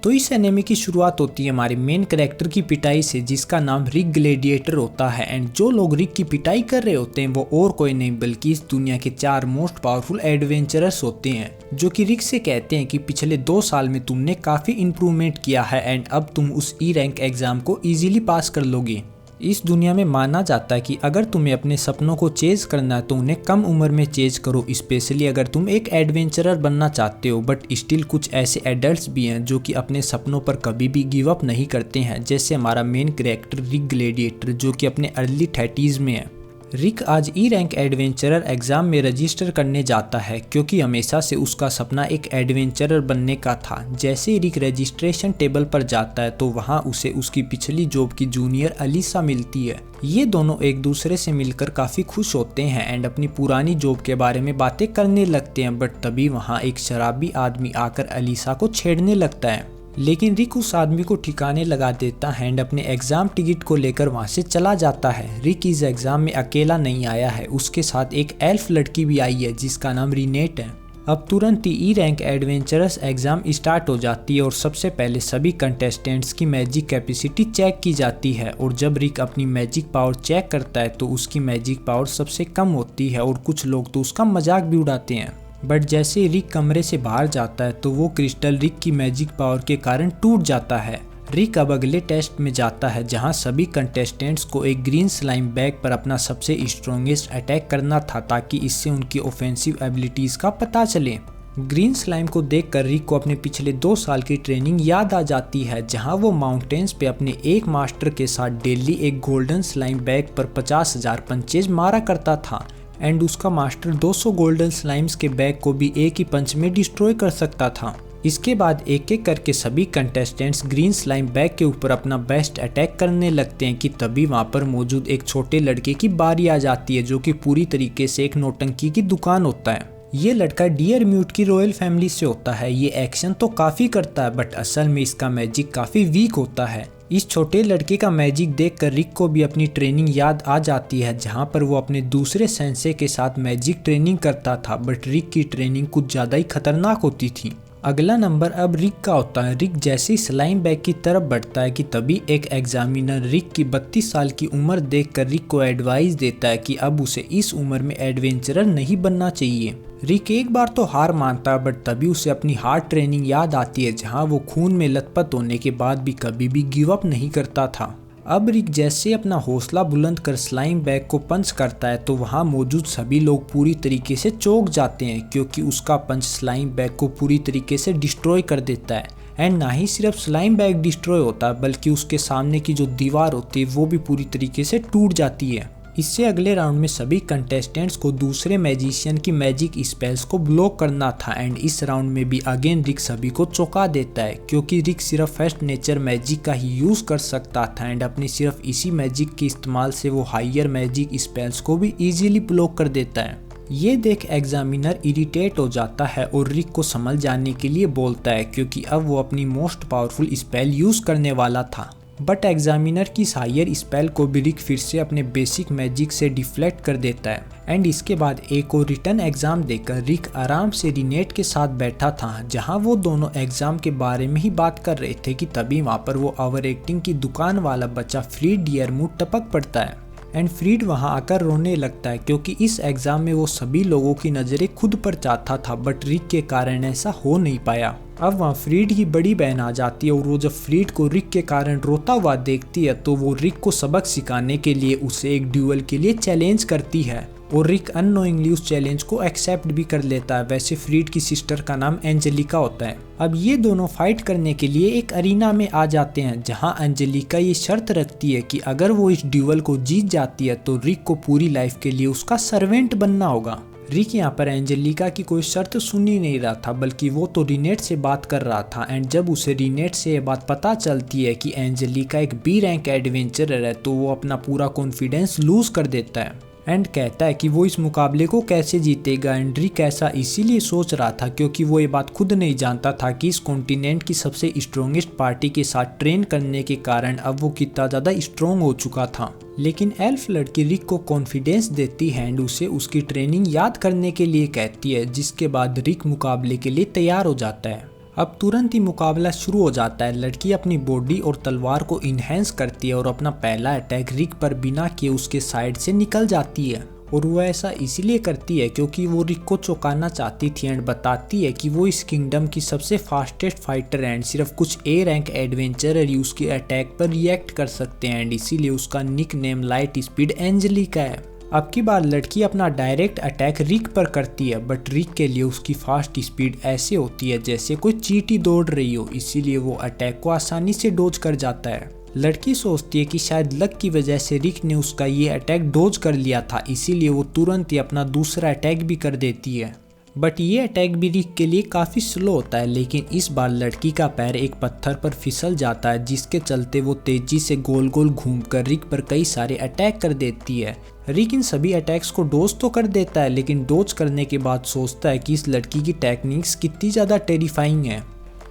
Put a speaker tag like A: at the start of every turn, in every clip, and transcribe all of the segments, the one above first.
A: तो इस एनिमे की शुरुआत होती है हमारे मेन कैरेक्टर की पिटाई से, जिसका नाम रिक ग्लैडिएटर होता है। एंड जो लोग रिक की पिटाई कर रहे होते हैं वो और कोई नहीं बल्कि इस दुनिया के 4 मोस्ट पावरफुल एडवेंचरर्स होते हैं, जो कि रिक से कहते हैं कि पिछले 2 साल में तुमने काफी इंप्रूवमेंट किया है एंड अब तुम उस ई रैंक एग्जाम को इजीली पास कर लोगे। इस दुनिया में माना जाता है कि अगर तुम्हें अपने सपनों को चेज करना है तो उन्हें कम उम्र में चेज करो, स्पेशली अगर तुम एक एडवेंचरर बनना चाहते हो। बट स्टिल कुछ ऐसे एडल्ट्स भी हैं जो कि अपने सपनों पर कभी भी गिव अप नहीं करते हैं, जैसे हमारा मेन कैरेक्टर रिक ग्लैडिएटर, जो कि अपने अर्ली 30s में है। रिक आज ई रैंक एडवेंचरर एग्जाम में रजिस्टर करने जाता है क्योंकि हमेशा से उसका सपना एक एडवेंचरर बनने का था। जैसे ही रिक रजिस्ट्रेशन टेबल पर जाता है तो वहां उसे उसकी पिछली जॉब की जूनियर अलीसा मिलती है। ये दोनों एक दूसरे से मिलकर काफी खुश होते हैं एंड अपनी पुरानी जॉब के बारे में बातें करने लगते हैं। बट तभी वहाँ एक शराबी आदमी आकर अलीसा को छेड़ने लगता है, लेकिन रिक उस आदमी को ठिकाने लगा देता है एंड अपने एग्जाम टिकट को लेकर वहां से चला जाता है। रिक इस एग्जाम में अकेला नहीं आया है, उसके साथ एक एल्फ लड़की भी आई है जिसका नाम रिनेट है। अब तुरंत ही E rank adventurous exam start हो जाती है और सबसे पहले सभी कंटेस्टेंट्स की मैजिक कैपेसिटी चेक की जाती है। और जब रिक अपनी मैजिक पावर चेक करता है तो उसकी मैजिक पावर सबसे कम होती है और कुछ लोग तो उसका मजाक भी उड़ाते हैं। बट जैसे ही रिक कमरे से बाहर जाता है तो वो क्रिस्टल रिक की मैजिक पावर के कारण टूट जाता है। रिक अब अगले टेस्ट में जाता है जहां सभी कंटेस्टेंट्स को एक ग्रीन स्लाइम बैग पर अपना सबसे स्ट्रॉन्गेस्ट अटैक करना था ताकि इससे उनकी ऑफेंसिव एबिलिटीज का पता चले। ग्रीन स्लाइम को देखकर रिक को अपने पिछले 2 साल की ट्रेनिंग याद आ जाती है, जहां वो माउंटेन्स पे अपने एक मास्टर के साथ डेली एक गोल्डन स्लाइम बैग पर 50,000 पंचेज मारा करता था एंड उसका मास्टर 200 गोल्डन स्लाइम्स के बैग को भी एक ही पंच में डिस्ट्रॉय कर सकता था। इसके बाद एक एक करके सभी कंटेस्टेंट्स ग्रीन स्लाइम बैग के ऊपर अपना बेस्ट अटैक करने लगते हैं कि तभी वहां पर मौजूद एक छोटे लड़के की बारी आ जाती है, जो कि पूरी तरीके से एक नौटंकी की दुकान होता है। ये लड़का डियर म्यूट की रॉयल फैमिली से होता है। ये एक्शन तो काफी करता है बट असल में इसका मैजिक काफी वीक होता है। इस छोटे लड़के का मैजिक देखकर रिक को भी अपनी ट्रेनिंग याद आ जाती है, जहां पर वो अपने दूसरे सेंसे के साथ मैजिक ट्रेनिंग करता था। बट रिक की ट्रेनिंग कुछ ज़्यादा ही खतरनाक होती थी। अगला नंबर अब रिक का होता है। रिक जैसे ही स्लाइम बैग की तरफ बढ़ता है कि तभी एक एग्जामिनर रिक की 32 साल की उम्र देखकर रिक को एडवाइस देता है कि अब उसे इस उम्र में एडवेंचरर नहीं बनना चाहिए। रिक एक बार तो हार मानता है बट तभी उसे अपनी हार्ड ट्रेनिंग याद आती है, जहां वो खून में लथपथ होने के बाद भी कभी भी गिव अप नहीं करता था। अब रिक जैसे अपना हौसला बुलंद कर स्लाइम बैग को पंच करता है तो वहां मौजूद सभी लोग पूरी तरीके से चौंक जाते हैं, क्योंकि उसका पंच स्लाइम बैग को पूरी तरीके से डिस्ट्रॉय कर देता है। एंड ना ही सिर्फ स्लाइम बैग डिस्ट्रॉय होता है बल्कि उसके सामने की जो दीवार होती है वो भी पूरी तरीके से टूट जाती है। इससे अगले राउंड में सभी कंटेस्टेंट्स को दूसरे मैजिशियन की मैजिक स्पेल्स को ब्लॉक करना था एंड इस राउंड में भी अगेन रिक सभी को चौंका देता है, क्योंकि रिक सिर्फ फर्स्ट नेचर मैजिक का ही यूज कर सकता था एंड अपनी सिर्फ इसी मैजिक के इस्तेमाल से वो हायर मैजिक स्पेल्स को भी इजीली ब्लॉक कर देता है। ये देख एग्जामिनर इरिटेट हो जाता है और रिक को संभल जाने के लिए बोलता है, क्योंकि अब वो अपनी मोस्ट पावरफुल स्पेल यूज करने वाला था। बट एग्जामिनर की हायर स्पेल को भी रिक फिर से अपने बेसिक मैजिक से डिफ्लेक्ट कर देता है एंड इसके बाद एक और रिटर्न एग्जाम देकर रिक आराम से रिनेट के साथ बैठा था, जहां वो दोनों एग्जाम के बारे में ही बात कर रहे थे कि तभी वहां पर वो ओवर एक्टिंग की दुकान वाला बच्चा फ्रीड डियरमूट टपक पड़ता है एंड फ्रीड वहां आकर रोने लगता है, क्योंकि इस एग्जाम में वो सभी लोगों की नज़रें खुद पर चाहता था बट रिक के कारण ऐसा हो नहीं पाया। अब वहाँ फ्रीड की बड़ी बहन आ जाती है और वो जब फ्रीड को रिक के कारण रोता हुआ देखती है तो वो रिक को सबक सिखाने के लिए उसे एक ड्यूअल के लिए चैलेंज करती है और रिक अननोइंगली उस चैलेंज को एक्सेप्ट भी कर लेता है। वैसे फ्रीड की सिस्टर का नाम एंजेलिका होता है। अब ये दोनों फाइट करने के लिए एक अरीना में आ जाते हैं, जहां एंजेलिका ये शर्त रखती है कि अगर वो इस ड्यूअल को जीत जाती है तो रिक को पूरी लाइफ के लिए उसका सर्वेंट बनना होगा। रिक यहाँ पर एंजेलिका की कोई शर्त सुन ही नहीं रहा था, बल्कि वो तो रिनेट से बात कर रहा था एंड जब उसे रिनेट से ये बात पता चलती है कि एंजेलिका एक बी रैंक एडवेंचरर है तो वो अपना पूरा कॉन्फिडेंस लूज कर देता है एंड कहता है कि वो इस मुकाबले को कैसे जीतेगा। एंड रिक ऐसा इसीलिए सोच रहा था क्योंकि वो ये बात खुद नहीं जानता था कि इस कॉन्टिनेंट की सबसे स्ट्रॉन्गेस्ट पार्टी के साथ ट्रेन करने के कारण अब वो कितना ज़्यादा स्ट्रॉन्ग हो चुका था। लेकिन एल्फ लड़की रिक को कॉन्फिडेंस देती है एंड उसे उसकी ट्रेनिंग याद करने के लिए कहती है, जिसके बाद रिक मुकाबले के लिए तैयार हो जाता है। अब तुरंत ही मुकाबला शुरू हो जाता है। लड़की अपनी बॉडी और तलवार को इन्हेंस करती है और अपना पहला अटैक रिक पर बिना किए उसके साइड से निकल जाती है। और वो ऐसा इसीलिए करती है क्योंकि वो रिक को चौंकाना चाहती थी एंड बताती है कि वो इस किंगडम की सबसे फास्टेस्ट फाइटर एंड सिर्फ कुछ ए रैंक एडवेंचरर ही उसके अटैक पर रिएक्ट कर सकते हैं एंड इसीलिए उसका nick name light speed Angelica है। अब की बार लड़की अपना डायरेक्ट अटैक रिक पर करती है, बट रिक के लिए उसकी फास्ट स्पीड ऐसे होती है जैसे कोई चींटी दौड़ रही हो, इसीलिए वो अटैक को आसानी से डोज कर जाता है। लड़की सोचती है कि शायद लक की वजह से रिक ने उसका ये अटैक डोज कर लिया था, इसीलिए वो तुरंत ही अपना दूसरा अटैक भी कर देती है। बट ये अटैक भी रिक के लिए काफ़ी स्लो होता है, लेकिन इस बार लड़की का पैर एक पत्थर पर फिसल जाता है जिसके चलते वो तेजी से गोल गोल घूमकर रिक पर कई सारे अटैक कर देती है। रिक इन सभी अटैक्स को डोज तो कर देता है, लेकिन डोज करने के बाद सोचता है कि इस लड़की की टेक्निक्स कितनी ज़्यादा टेरिफाइंग है,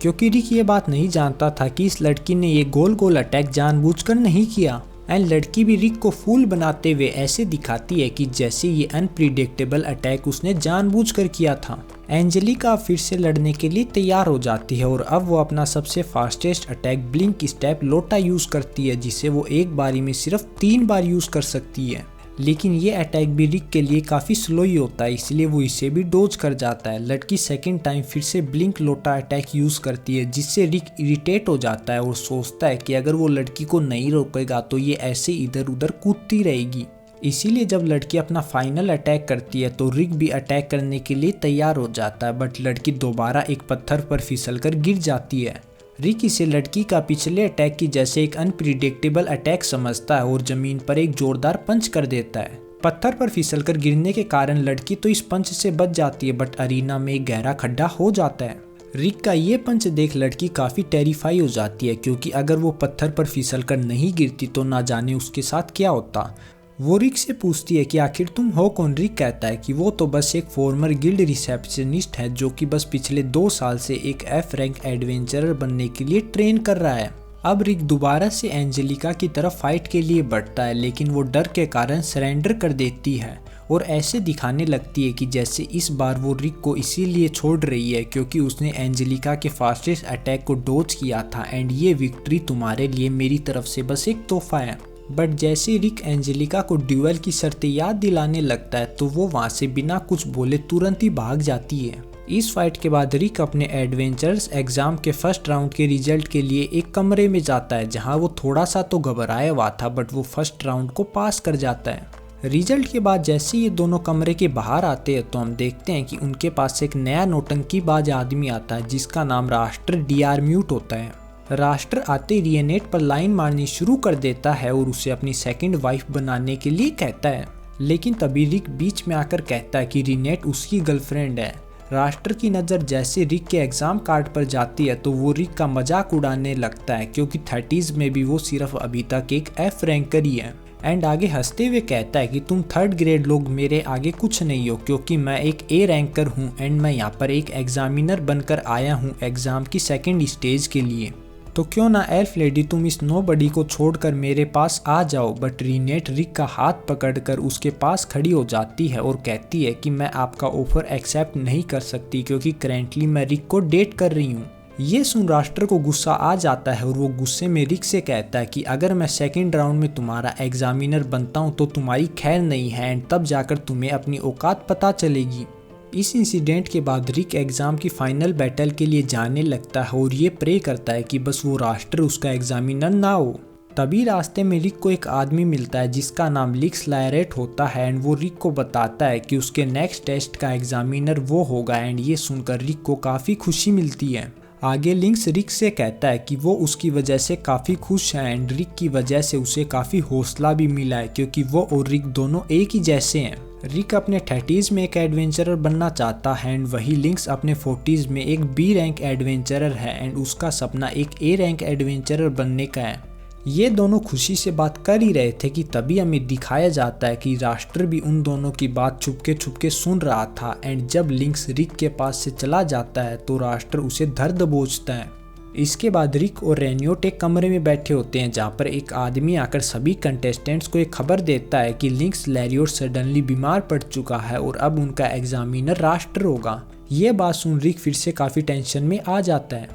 A: क्योंकि रिक ये बात नहीं जानता था कि इस लड़की ने ये गोल गोल अटैक जानबूझकर नहीं किया। एंड लड़की भी रिक को फूल बनाते हुए ऐसे दिखाती है कि जैसे ये अनप्रिडिक्टेबल अटैक उसने जानबूझकर किया था। एंजेलिका फिर से लड़ने के लिए तैयार हो जाती है और अब वो अपना सबसे फास्टेस्ट अटैक ब्लिंक स्टेप लोटा यूज करती है, जिसे वो एक बारी में सिर्फ 3 बार यूज कर सकती है। लेकिन ये अटैक भी रिक के लिए काफ़ी स्लो ही होता है, इसलिए वो इसे भी डोज कर जाता है। लड़की सेकंड टाइम फिर से ब्लिंक लोटा अटैक यूज़ करती है, जिससे रिक इरिटेट हो जाता है और सोचता है कि अगर वो लड़की को नहीं रोकेगा तो ये ऐसे इधर उधर कूदती रहेगी। इसीलिए जब लड़की अपना फाइनल अटैक करती है तो रिक भी अटैक करने के लिए तैयार हो जाता है, बट लड़की दोबारा एक पत्थर पर फिसलकर गिर जाती है। रिक इसे लड़की का पिछले अटैक की जैसे एक अनप्रिडिक्टेबल अटैक समझता है और जमीन पर एक जोरदार पंच कर देता है। पत्थर पर फिसलकर गिरने के कारण लड़की तो इस पंच से बच जाती है, बट अरीना में एक गहरा खड्डा हो जाता है। रिक का ये पंच देख लड़की काफ़ी टेरिफाई हो जाती है, क्योंकि अगर वो पत्थर पर फिसलकर नहीं गिरती तो ना जाने उसके साथ क्या होता। वो रिक से पूछती है कि आखिर तुम हो कौन। रिक कहता है कि वो तो बस एक फॉर्मर गिल्ड रिसेप्शनिस्ट है जो कि बस पिछले 2 साल से एक एफ रैंक एडवेंचरर बनने के लिए ट्रेन कर रहा है। अब रिक दोबारा से एंजेलिका की तरफ फाइट के लिए बढ़ता है, लेकिन वो डर के कारण सरेंडर कर देती है और ऐसे दिखाने लगती है कि जैसे इस बार वो रिक को इसीलिए छोड़ रही है क्योंकि उसने एंजेलिका के फास्टेस्ट अटैक को डोज किया था एंड ये विक्ट्री तुम्हारे लिए मेरी तरफ से बस एक तोहफा है। बट जैसे रिक एंजेलिका को ड्यूएल की शर्तें याद दिलाने लगता है तो वो वहाँ से बिना कुछ बोले तुरंत ही भाग जाती है। इस फाइट के बाद रिक अपने एडवेंचरस एग्जाम के फर्स्ट राउंड के रिजल्ट के लिए एक कमरे में जाता है, जहाँ वो थोड़ा सा तो घबराया हुआ था, बट वो फर्स्ट राउंड को पास कर जाता है। रिजल्ट के बाद जैसे ये दोनों कमरे के बाहर आते हैं तो हम देखते हैं कि उनके पास एक नया नौटंकीबाज आदमी आता है जिसका नाम राष्ट्र डीआर म्यूट होता है। राष्ट्र आते ही रियनेट पर लाइन मारनी शुरू कर देता है और उसे अपनी सेकंड वाइफ बनाने के लिए कहता है, लेकिन तभी रिक बीच में आकर कहता है कि रिनेट उसकी गर्लफ्रेंड है। राष्ट्र की नज़र जैसे रिक के एग्जाम कार्ड पर जाती है तो वो रिक का मजाक उड़ाने लगता है, क्योंकि 30s में भी वो सिर्फ अभी तक एक एफ रैंकर ही है। एंड आगे हंसते हुए कहता है कि तुम 3rd ग्रेड लोग मेरे आगे कुछ नहीं हो, क्योंकि मैं एक ए रैंकर हूँ एंड मैं यहाँ पर एक एग्जामिनर बनकर आया हूँ एग्जाम की सेकेंड स्टेज के लिए। तो क्यों ना एल्फ लेडी तुम इस नोबडी को छोड़कर मेरे पास आ जाओ। बट रिनेट रिक का हाथ पकड़कर उसके पास खड़ी हो जाती है और कहती है कि मैं आपका ऑफर एक्सेप्ट नहीं कर सकती क्योंकि करेंटली मैं रिक को डेट कर रही हूँ। ये सुन राष्ट्र को गुस्सा आ जाता है और वो गुस्से में रिक से कहता है कि अगर मैं सेकंड राउंड में तुम्हारा एग्जामिनर बनता हूँ तो तुम्हारी खैर नहीं है एंड तब जाकर तुम्हें अपनी औकात पता चलेगी। इस इंसिडेंट के बाद रिक एग्जाम की फाइनल बैटल के लिए जाने लगता है और ये प्रे करता है कि बस वो राष्ट्र उसका एग्जामिनर ना हो। तभी रास्ते में रिक को एक आदमी मिलता है जिसका नाम लिक्स लायरेट होता है एंड वो रिक को बताता है कि उसके नेक्स्ट टेस्ट का एग्जामिनर वो होगा एंड ये सुनकर रिक को काफ़ी खुशी मिलती है। आगे लिंक्स रिक से कहता है कि वो उसकी वजह से काफ़ी खुश है एंड रिक की वजह से उसे काफ़ी हौसला भी मिला है क्योंकि वो और रिक दोनों एक ही जैसे हैं। रिक अपने 30s में एक एडवेंचरर बनना चाहता है एंड वही लिंक्स अपने 40s में एक बी रैंक एडवेंचरर है एंड उसका सपना एक ए रैंक एडवेंचरर बनने का है। ये दोनों खुशी से बात कर ही रहे थे कि तभी हमें दिखाया जाता है कि राष्ट्र भी उन दोनों की बात छुपके सुन रहा था एंड जब लिंक्स रिक के पास से चला जाता है तो राष्ट्र उसे धर दबोचता है। इसके बाद रिक और रेनियोट एक कमरे में बैठे होते हैं जहाँ पर एक आदमी आकर सभी कंटेस्टेंट्स को एक खबर देता है कि लिंक्स लैरियोट सडनली बीमार पड़ चुका है और अब उनका एग्जामिनर राष्ट्र होगा। ये बात सुन रिक फिर से काफ़ी टेंशन में आ जाता है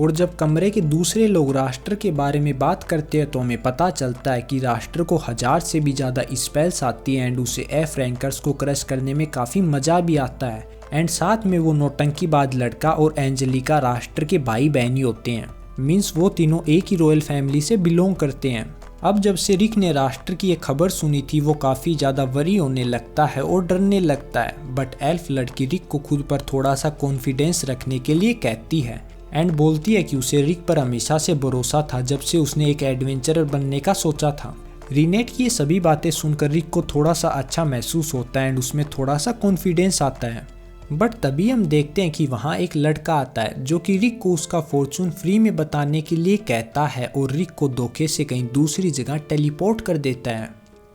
A: और जब कमरे के दूसरे लोग राष्ट्र के बारे में बात करते हैं तो हमें पता चलता है कि राष्ट्र को 1000 से भी ज़्यादा स्पेल्स आती है एंड उसे एफ रैंकर्स को क्रश करने में काफ़ी मज़ा भी आता है। एंड साथ में वो नौटंकीबाज लड़का और एंजेलिका राष्ट्र के भाई बहनी होते हैं, मीन्स वो तीनों एक ही रॉयल फैमिली से बिलोंग करते हैं। अब जब से रिक ने राष्ट्र की ये खबर सुनी थी वो काफ़ी ज़्यादा वरी होने लगता है और डरने लगता है, बट एल्फ लड़की रिक को खुद पर थोड़ा सा कॉन्फिडेंस रखने के लिए कहती है एंड बोलती है कि उसे रिक पर हमेशा से भरोसा था जब से उसने एक एडवेंचरर बनने का सोचा था। रीनेट की ये सभी बातें सुनकर रिक को थोड़ा सा अच्छा महसूस होता है एंड उसमें थोड़ा सा कॉन्फिडेंस आता है। बट तभी हम देखते हैं कि वहाँ एक लड़का आता है जो कि रिक को उसका फॉर्चून फ्री में बताने के लिए कहता है और रिक को धोखे से कहीं दूसरी जगह टेलीपोर्ट कर देता है।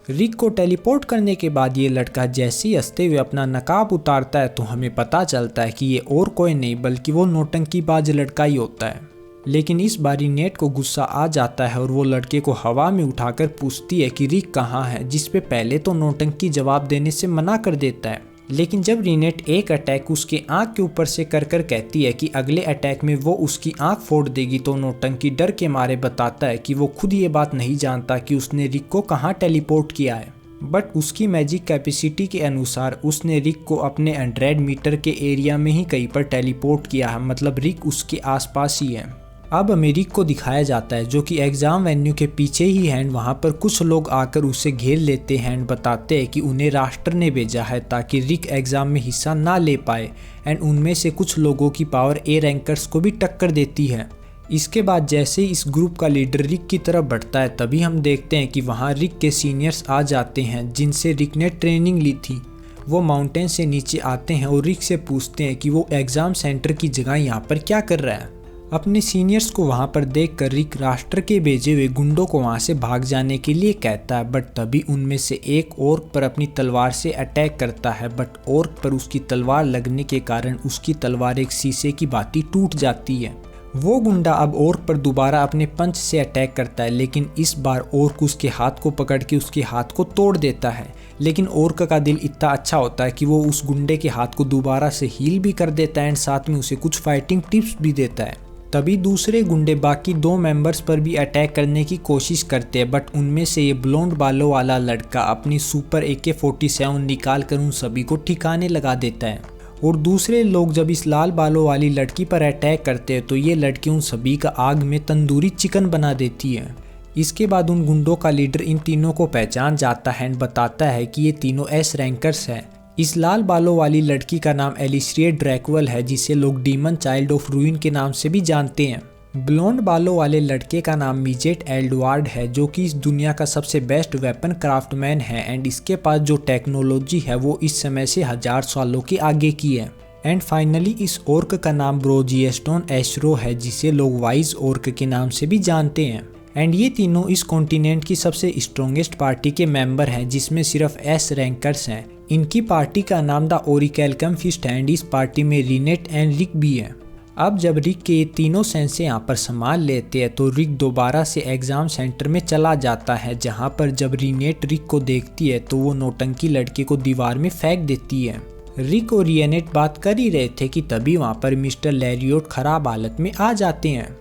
A: रिक को टेलीपोर्ट करने के बाद ये लड़का जैसे ही हंसते हुए अपना नकाब उतारता है तो हमें पता चलता है कि ये और कोई नहीं बल्कि वो नौटंकीबाज लड़का ही होता है। लेकिन इस बार रीनेट को गुस्सा आ जाता है और वो लड़के को हवा में उठाकर पूछती है कि रिक कहाँ है, जिस पे पहले तो नौटंकी जवाब देने से मना कर देता है। लेकिन जब रीनेट एक अटैक उसके आंख के ऊपर से कर कहती है कि अगले अटैक में वो उसकी आंख फोड़ देगी तो नौटंकी डर के मारे बताता है कि वो खुद ये बात नहीं जानता कि उसने रिक को कहाँ टेलीपोर्ट किया है, बट उसकी मैजिक कैपेसिटी के अनुसार उसने रिक को अपने 100 मीटर के एरिया में ही कहीं पर टेलीपोर्ट किया है, मतलब रिक उसके आसपास ही है। अब हमें रिक को दिखाया जाता है जो कि एग्जाम वेन्यू के पीछे ही है। वहाँ पर कुछ लोग आकर उसे घेर लेते हैं एंड बताते हैं कि उन्हें राष्ट्र ने भेजा है ताकि रिक एग्जाम में हिस्सा ना ले पाए एंड उनमें से कुछ लोगों की पावर ए रैंकर्स को भी टक्कर देती है। इसके बाद जैसे ही इस ग्रुप का लीडर रिक की तरफ बढ़ता है तभी हम देखते हैं कि वहाँ रिक के सीनियर्स आ जाते हैं जिनसे रिक ने ट्रेनिंग ली थी। वो माउंटेन से नीचे आते हैं और रिक से पूछते हैं कि वो एग्जाम सेंटर की जगह यहाँ पर क्या कर रहा है। अपने सीनियर्स को वहां पर देखकर रिक राष्ट्र के भेजे हुए गुंडों को वहां से भाग जाने के लिए कहता है, बट तभी उनमें से एक ऑर्क पर अपनी तलवार से अटैक करता है, बट ऑर्क पर उसकी तलवार लगने के कारण उसकी तलवार एक शीशे की भांति टूट जाती है। वो गुंडा अब ऑर्क पर दोबारा अपने पंच से अटैक करता है, लेकिन इस बार ऑर्क उसके हाथ को पकड़ के उसके हाथ को तोड़ देता है। लेकिन ऑर्क का दिल इतना अच्छा होता है कि वो उस गुंडे के हाथ को दोबारा से हील भी कर देता है एंड साथ में उसे कुछ फाइटिंग टिप्स भी देता है। तभी दूसरे गुंडे बाकी 2 मेंबर्स पर भी अटैक करने की कोशिश करते हैं, बट उनमें से ये ब्लोंड बालों वाला लड़का अपनी सुपर AK-47 निकाल कर उन सभी को ठिकाने लगा देता है। और दूसरे लोग जब इस लाल बालों वाली लड़की पर अटैक करते हैं तो ये लड़की उन सभी का आग में तंदूरी चिकन बना देती है। इसके बाद उन गुंडों का लीडर इन तीनों को पहचान जाता है एंड बताता है कि ये तीनों एस रैंकर्स हैं। इस लाल बालों वाली लड़की का नाम एलिसिया ड्रैकवेल है, जिसे लोग डीमन चाइल्ड ऑफ रूइन के नाम से भी जानते हैं। ब्लोंड बालों वाले लड़के का नाम मिजेट एल्डवार्ड है, जो कि इस दुनिया का सबसे बेस्ट वेपन क्राफ्टमैन है एंड इसके पास जो टेक्नोलॉजी है वो इस समय से 1000 सालों के आगे की है। एंड फाइनली इस ऑर्क का नाम ब्रोजिएस्टोन एशरो है, जिसे लोग वाइज ऑर्क के नाम से भी जानते हैं। एंड ये तीनों इस कॉन्टिनेंट की सबसे स्ट्रॉन्गेस्ट पार्टी के मेंबर हैं, जिसमें सिर्फ एस रैंकर्स हैं। इनकी पार्टी का नाम द ओरिकैल्कम फिस्ट है एंड इस पार्टी में रीनेट एंड रिक भी है। अब जब रिक के ये तीनों सेंसे यहाँ पर संभाल लेते हैं तो रिक दोबारा से एग्जाम सेंटर में चला जाता है, जहाँ पर जब रीनेट रिक को देखती है तो वो नौटंकी लड़के को दीवार में फेंक देती है। रिक और रीनेट बात कर ही रहे थे कि तभी वहाँ पर मिस्टर लैरियोट खराब हालत में आ जाते हैं।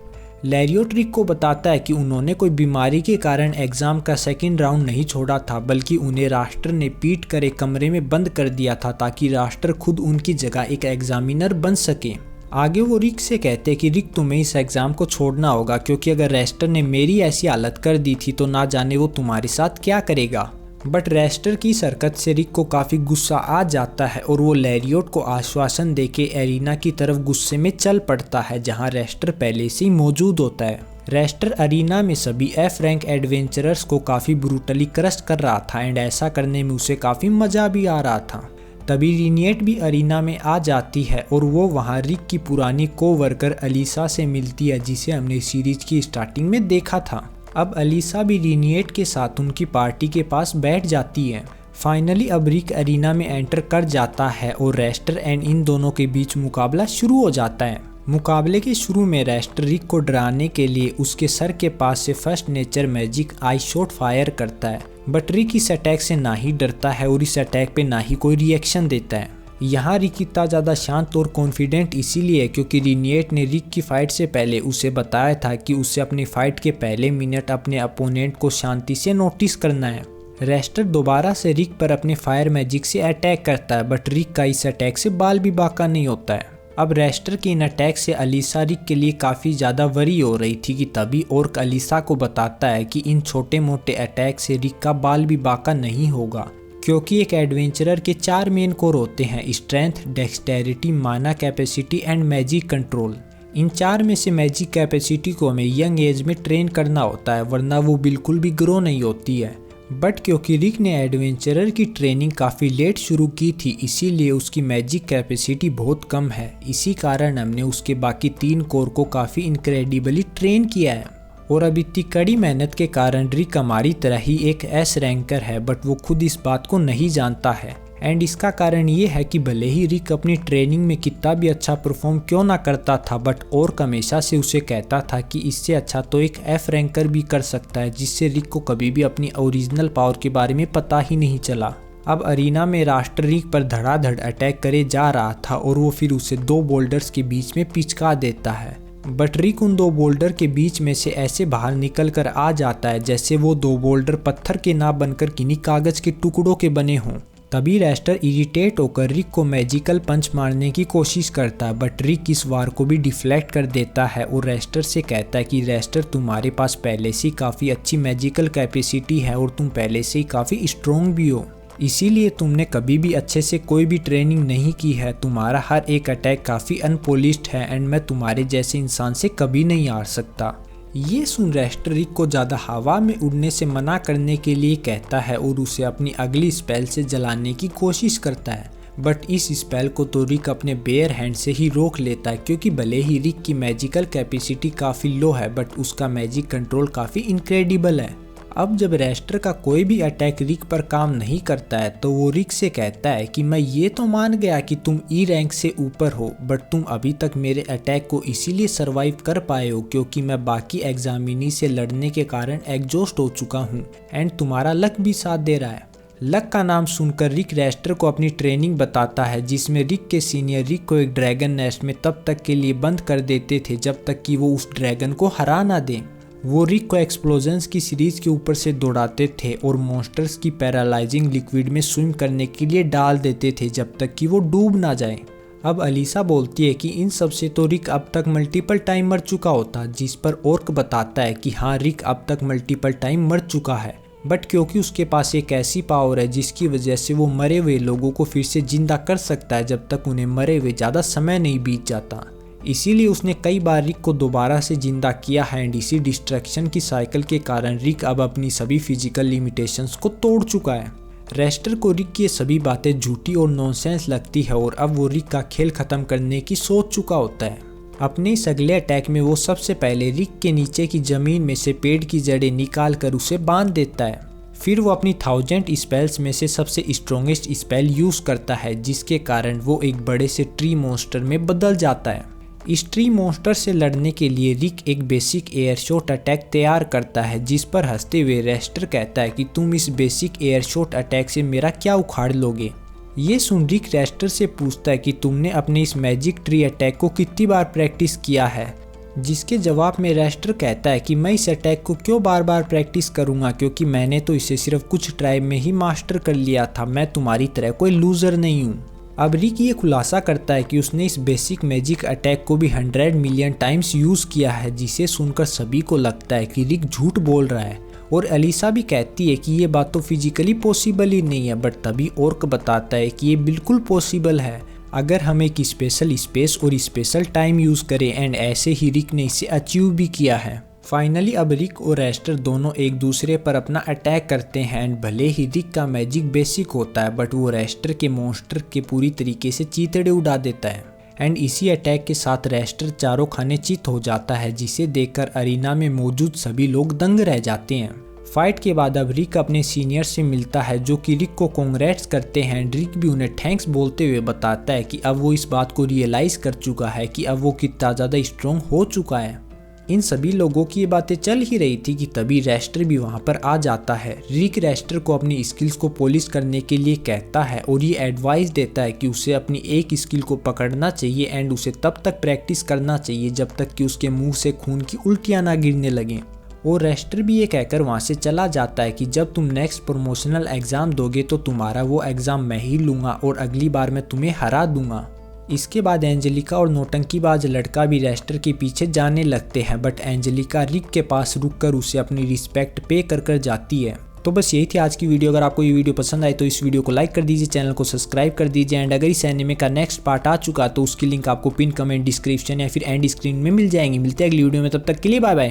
A: लैरियोट रिक को बताता है कि उन्होंने कोई बीमारी के कारण एग्जाम का सेकंड राउंड नहीं छोड़ा था, बल्कि उन्हें राष्ट्र ने पीट कर एक कमरे में बंद कर दिया था ताकि राष्ट्र खुद उनकी जगह एक एग्जामिनर बन सके। आगे वो रिक से कहते हैं कि रिक तुम्हें इस एग्जाम को छोड़ना होगा, क्योंकि अगर रेस्टर ने मेरी ऐसी हालत कर दी थी तो ना जाने वो तुम्हारे साथ क्या करेगा। बट रेस्टर की इस हरकत से रिक को काफ़ी गुस्सा आ जाता है और वो लैरियोट को आश्वासन देके एरिना की तरफ गुस्से में चल पड़ता है, जहां रेस्टर पहले से ही मौजूद होता है। रेस्टर अरीना में सभी एफ रैंक एडवेंचरर्स को काफ़ी ब्रूटली क्रश कर रहा था एंड ऐसा करने में उसे काफ़ी मज़ा भी आ रहा था। तभी रीनेट भी अरीना में आ जाती है और वो वहाँ रिक की पुरानी कोवर्कर अलीसा से मिलती है, जिसे हमने सीरीज की स्टार्टिंग में देखा था। अब अलीसा भी रीनेट के साथ उनकी पार्टी के पास बैठ जाती है। फाइनली अब रिक अरीना में एंटर कर जाता है और रेस्टर एंड इन दोनों के बीच मुकाबला शुरू हो जाता है। मुकाबले के शुरू में रेस्टर रिक को डराने के लिए उसके सर के पास से फर्स्ट नेचर मैजिक आई शॉट फायर करता है, बट रिक इस अटैक से ना ही डरता है और इस अटैक पे ना ही कोई रिएक्शन देता है। यहाँ रिक इतना ज़्यादा शांत और कॉन्फिडेंट इसीलिए है क्योंकि रीनिएट ने रिक की फाइट से पहले उसे बताया था कि उसे अपनी फाइट के पहले मिनट अपने अपोनेंट को शांति से नोटिस करना है। रेस्टर दोबारा से रिक पर अपने फायर मैजिक से अटैक करता है, बट रिक का इस अटैक से बाल भी बाका नहीं होता है। अब रेस्टर के इन अटैक से अलीसा रिक के लिए काफ़ी ज़्यादा वरी हो रही थी कि तभी ओर्क अलीसा को बताता है कि इन छोटे मोटे अटैक से रिक का बाल भी बाका नहीं होगा, क्योंकि एक एडवेंचरर के 4 मेन कोर होते हैं: स्ट्रेंथ, डेक्सटेरिटी, माना कैपेसिटी एंड मैजिक कंट्रोल। इन 4 में से मैजिक कैपेसिटी को हमें यंग एज में ट्रेन करना होता है, वरना वो बिल्कुल भी ग्रो नहीं होती है। बट क्योंकि रिक ने एडवेंचरर की ट्रेनिंग काफ़ी लेट शुरू की थी, इसीलिए उसकी मैजिक कैपेसिटी बहुत कम है। इसी कारण हमने उसके बाकी 3 कोर को काफ़ी इनक्रेडिबली ट्रेन किया है। और अब इतनी कड़ी मेहनत के कारण रिक हमारी तरह ही एक एस रैंकर है, बट वो खुद इस बात को नहीं जानता है। एंड इसका कारण ये है कि भले ही रिक अपनी ट्रेनिंग में कितना भी अच्छा परफॉर्म क्यों ना करता था, बट ओर्क हमेशा से उसे कहता था कि इससे अच्छा तो एक एफ रैंकर भी कर सकता है, जिससे रिक को कभी भी अपनी ओरिजिनल पावर के बारे में पता ही नहीं चला। अब अरीना में राष्ट्र रिक पर धड़ाधड़ अटैक करे जा रहा था और वो फिर उसे 2 बोल्डर्स के बीच में पिचका देता है, बट रिक उन 2 बोल्डर के बीच में से ऐसे बाहर निकल कर आ जाता है जैसे वो 2 बोल्डर पत्थर के ना बनकर किन्हीं कागज के टुकड़ों के बने हों। तभी रेस्टर इरिटेट होकर रिक को मैजिकल पंच मारने की कोशिश करता है, बट रिक इस वार को भी डिफ्लेक्ट कर देता है और रेस्टर से कहता है कि रेस्टर, तुम्हारे पास पहले से काफ़ी अच्छी मैजिकल कैपेसिटी है और तुम पहले से ही काफ़ी स्ट्रोंग भी हो, इसीलिए तुमने कभी भी अच्छे से कोई भी ट्रेनिंग नहीं की है। तुम्हारा हर एक अटैक काफ़ी अनपोलिश्ड है एंड मैं तुम्हारे जैसे इंसान से कभी नहीं हार सकता। ये सुन रेस्टर रिक को ज़्यादा हवा में उड़ने से मना करने के लिए कहता है और उसे अपनी अगली स्पेल से जलाने की कोशिश करता है, बट इस स्पेल को तो रिक अपने बेयर हैंड से ही रोक लेता है, क्योंकि भले ही रिक की मैजिकल कैपेसिटी काफ़ी लो है, बट उसका मैजिक कंट्रोल काफ़ी इनक्रेडिबल है। अब जब रेस्टर का कोई भी अटैक रिक पर काम नहीं करता है तो वो रिक से कहता है कि मैं ये तो मान गया कि तुम ई रैंक से ऊपर हो, बट तुम अभी तक मेरे अटैक को इसीलिए सरवाइव कर पाए हो क्योंकि मैं बाकी एग्जामिनी से लड़ने के कारण एग्जॉस्ट हो चुका हूँ एंड तुम्हारा लक भी साथ दे रहा है। लक का नाम सुनकर रिक रेस्टर को अपनी ट्रेनिंग बताता है, जिसमें रिक के सीनियर रिक को एक ड्रैगन नेस्ट में तब तक के लिए बंद कर देते थे जब तक कि वो उस ड्रैगन को हरा ना दें। वो रिक को एक्सप्लोजन्स की सीरीज के ऊपर से दौड़ाते थे और मॉन्स्टर्स की पैरालाइजिंग लिक्विड में स्विम करने के लिए डाल देते थे जब तक कि वो डूब ना जाए। अब अलीसा बोलती है कि इन सब से तो रिक अब तक मल्टीपल टाइम मर चुका होता, जिस पर ओर्क बताता है कि हाँ, रिक अब तक मल्टीपल टाइम मर चुका है, बट क्योंकि उसके पास एक ऐसी पावर है जिसकी वजह से वो मरे हुए लोगों को फिर से जिंदा कर सकता है जब तक उन्हें मरे हुए ज़्यादा समय नहीं बीत जाता। इसीलिए उसने कई बार रिक को दोबारा से जिंदा किया है एंड इसी डिस्ट्रैक्शन की साइकिल के कारण रिक अब अपनी सभी फिजिकल लिमिटेशंस को तोड़ चुका है। रेस्टर को रिक की ये सभी बातें झूठी और नॉनसेंस लगती है और अब वो रिक का खेल खत्म करने की सोच चुका होता है। अपने इस अगले अटैक में वो सबसे पहले रिक के नीचे की जमीन में से पेड़ की जड़ें निकाल कर उसे बांध देता है। फिर वो अपनी 1000 स्पेल्स में से सबसे स्ट्रॉन्गेस्ट स्पेल यूज करता है, जिसके कारण वो एक बड़े से ट्री मॉन्स्टर में बदल जाता है। इस ट्री मॉन्स्टर से लड़ने के लिए रिक एक बेसिक एयर शॉट अटैक तैयार करता है, जिस पर हंसते हुए रेस्टर कहता है कि तुम इस बेसिक एयर शॉट अटैक से मेरा क्या उखाड़ लोगे। ये सुन रिक रेस्टर से पूछता है कि तुमने अपने इस मैजिक ट्री अटैक को कितनी बार प्रैक्टिस किया है, जिसके जवाब में रेस्टर कहता है कि मैं इस अटैक को क्यों बार बार प्रैक्टिस करूंगा, क्योंकि मैंने तो इसे सिर्फ कुछ ट्राई में ही मास्टर कर लिया था, मैं तुम्हारी तरह कोई लूजर नहीं हूँ। अब रिक ये खुलासा करता है कि उसने इस बेसिक मैजिक अटैक को भी 100 मिलियन टाइम्स यूज़ किया है, जिसे सुनकर सभी को लगता है कि रिक झूठ बोल रहा है और अलीसा भी कहती है कि ये बात तो फिजिकली पॉसिबल ही नहीं है, बट तभी ओर्क बताता है कि ये बिल्कुल पॉसिबल है अगर हम एक स्पेशल स्पेस और स्पेशल टाइम यूज़ करें एंड ऐसे ही रिक ने इसे अचीव भी किया है। फाइनली अब रिक और रेस्टर दोनों एक दूसरे पर अपना अटैक करते हैं एंड भले ही रिक का मैजिक बेसिक होता है, बट वो रेस्टर के मॉन्स्टर के पूरी तरीके से चीथड़े उड़ा देता है एंड इसी अटैक के साथ रेस्टर चारों खाने चित हो जाता है, जिसे देखकर अरीना में मौजूद सभी लोग दंग रह जाते हैं। फाइट के बाद अब रिक अपने सीनियर से मिलता है जो कि रिक को कांग्रेट्स करते हैं। रिक भी उन्हें थैंक्स बोलते हुए बताता है कि अब वो इस बात को रियलाइज़ कर चुका है कि अब वो कितना ज़्यादा स्ट्रॉन्ग हो चुका है। इन सभी लोगों की ये बातें चल ही रही थी कि तभी रेस्टर भी वहाँ पर आ जाता है। रिक रेस्टर को अपनी स्किल्स को पॉलिश करने के लिए कहता है और ये एडवाइस देता है कि उसे अपनी एक स्किल को पकड़ना चाहिए एंड उसे तब तक प्रैक्टिस करना चाहिए जब तक कि उसके मुंह से खून की उल्टियाँ ना गिरने लगें। और रेस्टर भी ये कहकर वहाँ से चला जाता है कि जब तुम नेक्स्ट प्रमोशनल एग्ज़ाम दोगे तो तुम्हारा वो एग्ज़ाम मैं ही लूँगा और अगली बार मैं तुम्हें हरा दूंगा। इसके बाद एंजेलिका और नौटंकीबाज लड़का भी रेस्टर के पीछे जाने लगते हैं, बट एंजेलिका रिक के पास रुककर उसे अपनी रिस्पेक्ट पे कर जाती है। तो बस यही थी आज की वीडियो। अगर आपको ये वीडियो पसंद आए तो इस वीडियो को लाइक कर दीजिए, चैनल को सब्सक्राइब कर दीजिए एंड अगर इस एनिमे का नेक्स्ट पार्ट आ चुका तो उसकी लिंक आपको पिन कमेंट डिस्क्रिप्शन या फिर एंड स्क्रीन में मिल जाएंगी। मिलते हैं अगली वीडियो में, तब तक के लिए बाय बाय।